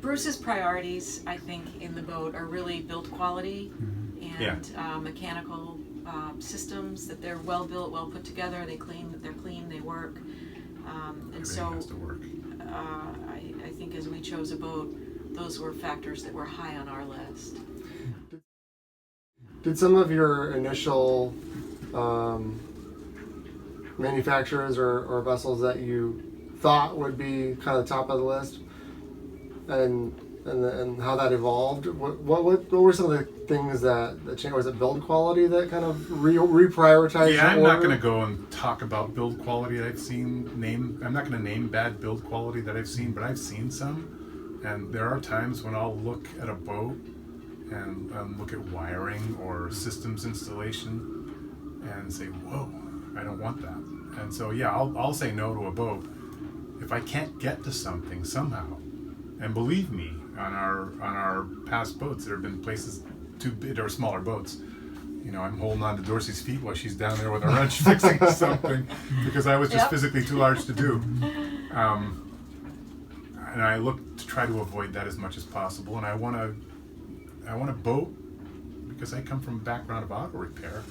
Bruce's priorities, I think, in the boat are really build quality and mechanical systems, that they're well built, well put together, they're clean, they work. And Everything so has to work. I think as we chose a boat, those were factors that were high on our list. Did some of your initial manufacturers or vessels that you thought would be kind of top of the list, and how that evolved? What were some of the things that changed? Was it build quality that kind of reprioritized? Yeah, I'm not going to go and talk about build quality that I've seen. I'm not going to name bad build quality that I've seen, but I've seen some, and there are times when I'll look at a boat and look at wiring or systems installation and say, whoa, I don't want that. And so yeah, I'll say no to a boat if I can't get to something somehow. And believe me, on our past boats, there have been places too big or smaller boats. You know, I'm holding on to Dorsey's feet while she's down there with a wrench fixing something because I was just physically too large to do. And I look to try to avoid that as much as possible. And I want a boat because I come from a background of auto repair.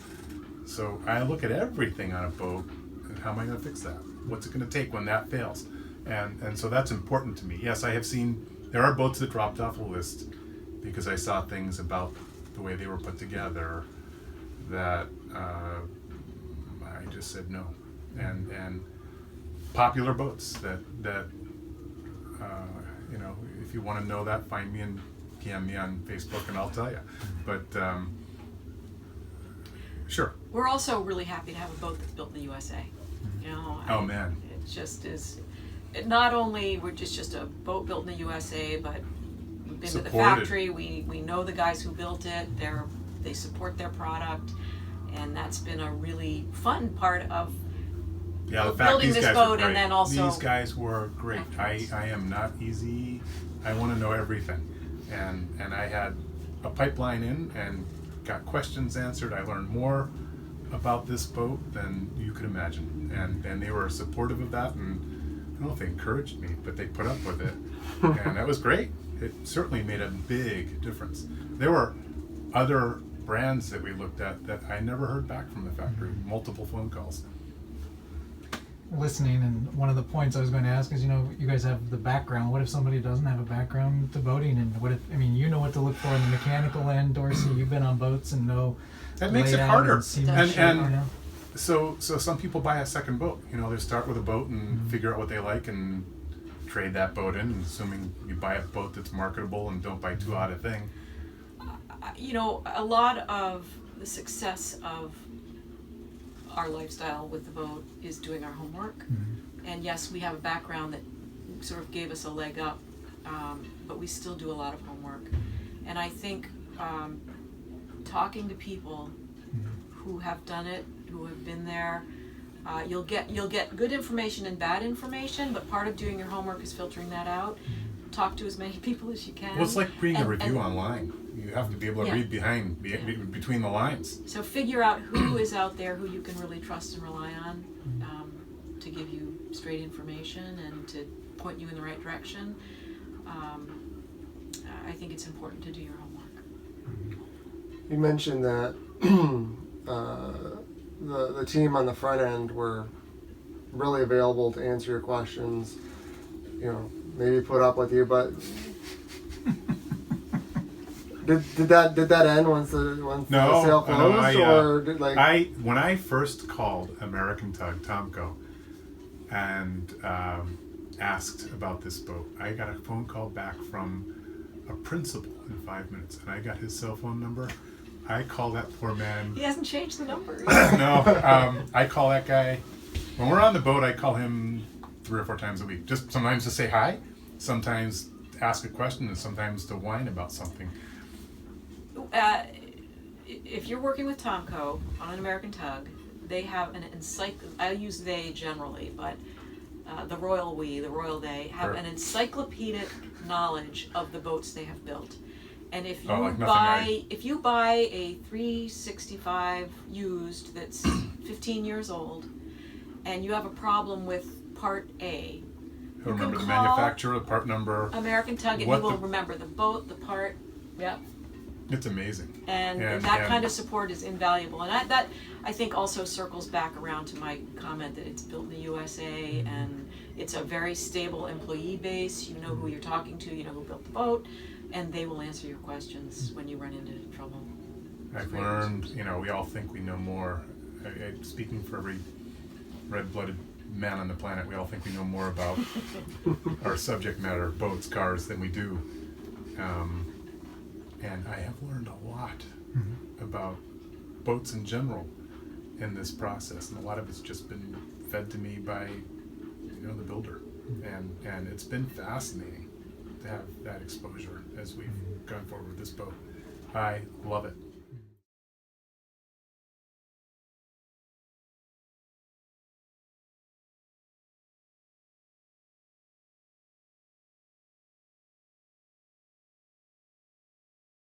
So I look at everything on a boat and how am I going to fix that? What's it going to take when that fails? And so that's important to me. Yes, I have seen, there are boats that dropped off the list because I saw things about the way they were put together that I just said no. And popular boats that you know, if you want to know that, find me and PM me on Facebook and I'll tell you. But sure. We're also really happy to have a boat that's built in the USA. You know, Man. It just is. Not only we're just a boat built in the USA, but we've been to the factory. We know the guys who built it. They support their product, and that's been a really fun part of building this boat. And then also these guys were great. I am not easy. I want to know everything, and I had a pipeline in and got questions answered. I learned more about this boat than you could imagine, and they were supportive of that, and I don't know if they encouraged me, but they put up with it, and that was great. It certainly made a big difference. There were other brands that we looked at that I never heard back from the factory, multiple phone calls. Listening, and one of the points I was going to ask is, you know, you guys have the background. What if somebody doesn't have a background to boating? And what if, I mean, you know what to look for in the mechanical end, Dorsey. You've been on boats and know. That makes it harder. And you know? So some people buy a second boat. You know, they start with a boat and figure out what they like and trade that boat in, assuming you buy a boat that's marketable and don't buy too odd a thing. You know, a lot of the success of our lifestyle with the boat is doing our homework. And yes, we have a background that sort of gave us a leg up, but we still do a lot of homework. And I think talking to people who have done it, who have been there, you'll get good information and bad information, but part of doing your homework is filtering that out. Talk to as many people as you can. Well, it's like reading a review online. You have to be able to read between the lines. So figure out who is out there who you can really trust and rely on to give you straight information and to point you in the right direction. I think it's important to do your homework. You mentioned that the team on the front end were really available to answer your questions. You know, maybe put up with you, but did that end once the sale closed? When I first called American Tug, Tomco, and asked about this boat, I got a phone call back from a principal in 5 minutes, and I got his cell phone number. I call that poor man. He hasn't changed the number. No, I call that guy. When we're on the boat, I call him 3 or 4 times a week. Just sometimes to say hi, sometimes to ask a question, and sometimes to whine about something. If you're working with Tomco on an American Tug, they have an I use they generally, but the royal they have an encyclopedic knowledge of the boats they have built. And if you buy a 365 used that's 15 years old, and you have a problem with part A, He'll You can remember the call manufacturer, the part number. American Tug, and What you will the- remember the boat, the part. Yep. It's amazing. And that kind of support is invaluable. And that I think also circles back around to my comment that it's built in the USA and it's a very stable employee base. You know who you're talking to, you know who built the boat, and they will answer your questions when you run into trouble. I've Great. learned, we all think we know more. Speaking for every red-blooded man on the planet, we all think we know more about our subject matter, boats, cars, than we do. And I have learned a lot about boats in general in this process, and a lot of it's just been fed to me by, the builder, and it's been fascinating to have that exposure as we've gone forward with this boat. I love it.